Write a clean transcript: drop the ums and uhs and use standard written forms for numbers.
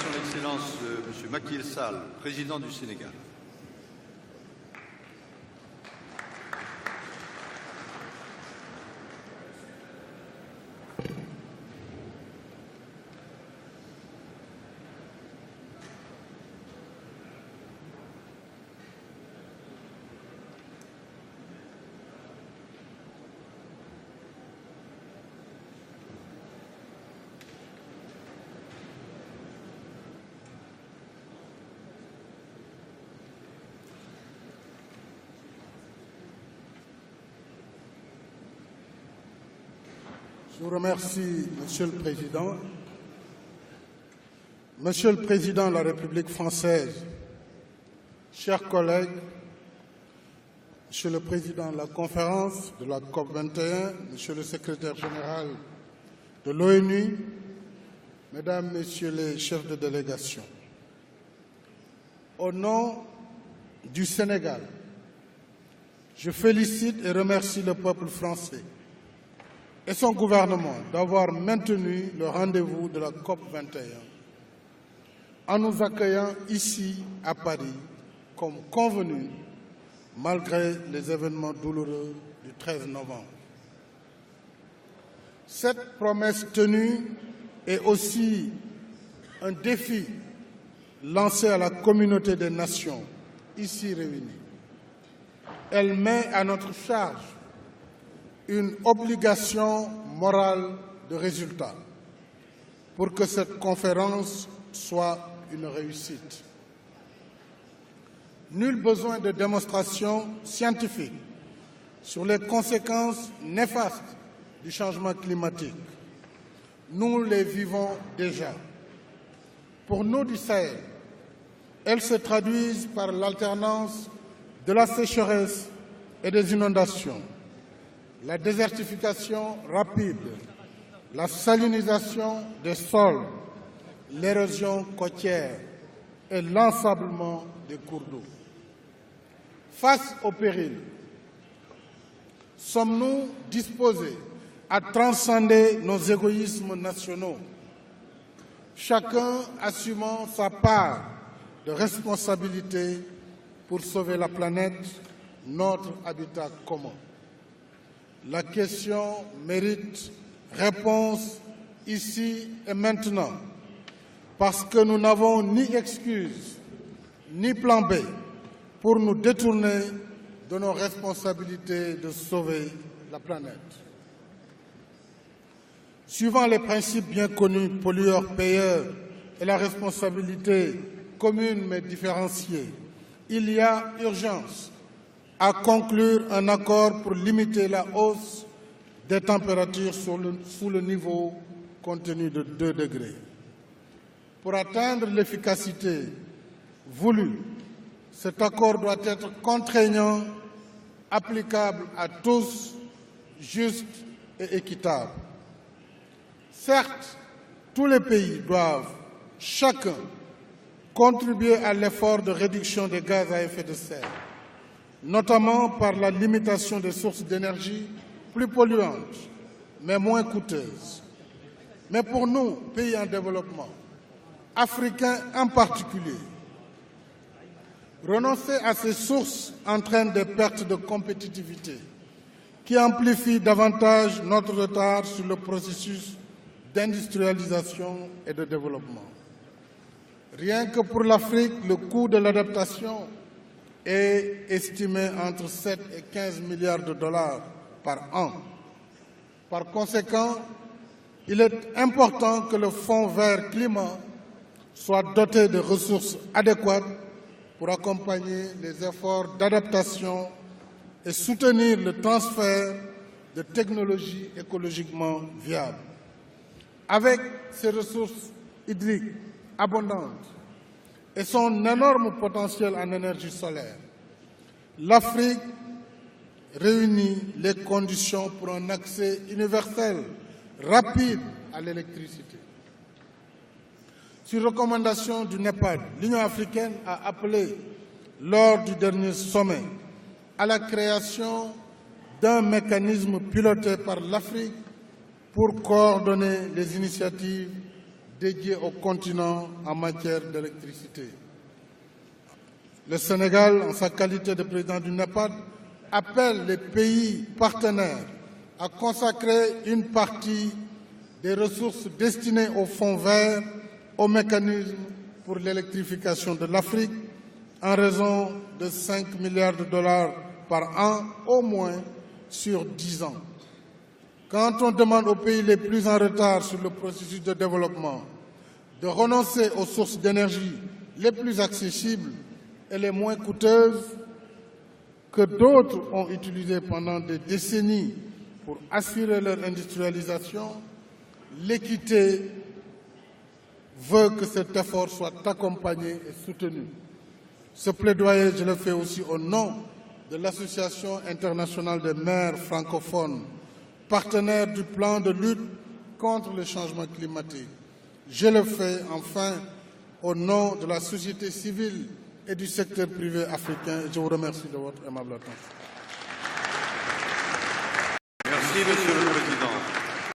Son Excellence M. Macky Sall, président du Sénégal. Je vous remercie, Monsieur le Président. Monsieur le Président de la République française, chers collègues, Monsieur le Président de la conférence de la COP21, Monsieur le Secrétaire général de l'ONU, Mesdames, Messieurs les chefs de délégation, au nom du Sénégal, je félicite et remercie le peuple français et son gouvernement d'avoir maintenu le rendez-vous de la COP21 en nous accueillant ici à Paris comme convenu malgré les événements douloureux du 13 novembre. Cette promesse tenue est aussi un défi lancé à la communauté des nations ici réunies. Elle met à notre charge une obligation morale de résultat pour que cette conférence soit une réussite. Nul besoin de démonstration scientifique sur les conséquences néfastes du changement climatique. Nous les vivons déjà. Pour nous du Sahel, elles se traduisent par l'alternance de la sécheresse et des inondations, la désertification rapide, la salinisation des sols, l'érosion côtière et l'ensablement des cours d'eau. Face au péril, sommes-nous disposés à transcender nos égoïsmes nationaux, chacun assumant sa part de responsabilité pour sauver la planète, notre habitat commun? La question mérite réponse ici et maintenant, parce que nous n'avons ni excuse ni plan B pour nous détourner de nos responsabilités de sauver la planète. Suivant les principes bien connus pollueur-payeur et la responsabilité commune mais différenciée, il y a urgence à conclure un accord pour limiter la hausse des températures sous le niveau contenu de 2 degrés. Pour atteindre l'efficacité voulue, cet accord doit être contraignant, applicable à tous, juste et équitable. Certes, tous les pays doivent, chacun, contribuer à l'effort de réduction des gaz à effet de serre, notamment par la limitation des sources d'énergie plus polluantes, mais moins coûteuses. Mais pour nous, pays en développement, africains en particulier, renoncer à ces sources entraîne des pertes de compétitivité qui amplifient davantage notre retard sur le processus d'industrialisation et de développement. Rien que pour l'Afrique, le coût de l'adaptation est estimé entre 7 et 15 milliards de dollars par an. Par conséquent, il est important que le Fonds vert climat soit doté de ressources adéquates pour accompagner les efforts d'adaptation et soutenir le transfert de technologies écologiquement viables. Avec ses ressources hydriques abondantes et son énorme potentiel en énergie solaire, l'Afrique réunit les conditions pour un accès universel, rapide à l'électricité. Sur recommandation du NEPAD, l'Union africaine a appelé, lors du dernier sommet, à la création d'un mécanisme piloté par l'Afrique pour coordonner les initiatives dédiée au continent en matière d'électricité. Le Sénégal, en sa qualité de président du NEPAD, appelle les pays partenaires à consacrer une partie des ressources destinées au Fonds vert au mécanisme pour l'électrification de l'Afrique en raison de 5 milliards de dollars par an au moins sur 10 ans. Quand on demande aux pays les plus en retard sur le processus de développement de renoncer aux sources d'énergie les plus accessibles et les moins coûteuses que d'autres ont utilisées pendant des décennies pour assurer leur industrialisation, l'équité veut que cet effort soit accompagné et soutenu. Ce plaidoyer, je le fais aussi au nom de l'Association internationale des maires francophones, partenaire du plan de lutte contre le changement climatique. Je le fais enfin au nom de la société civile et du secteur privé africain. Je vous remercie de votre aimable attention. Merci, Monsieur le Président.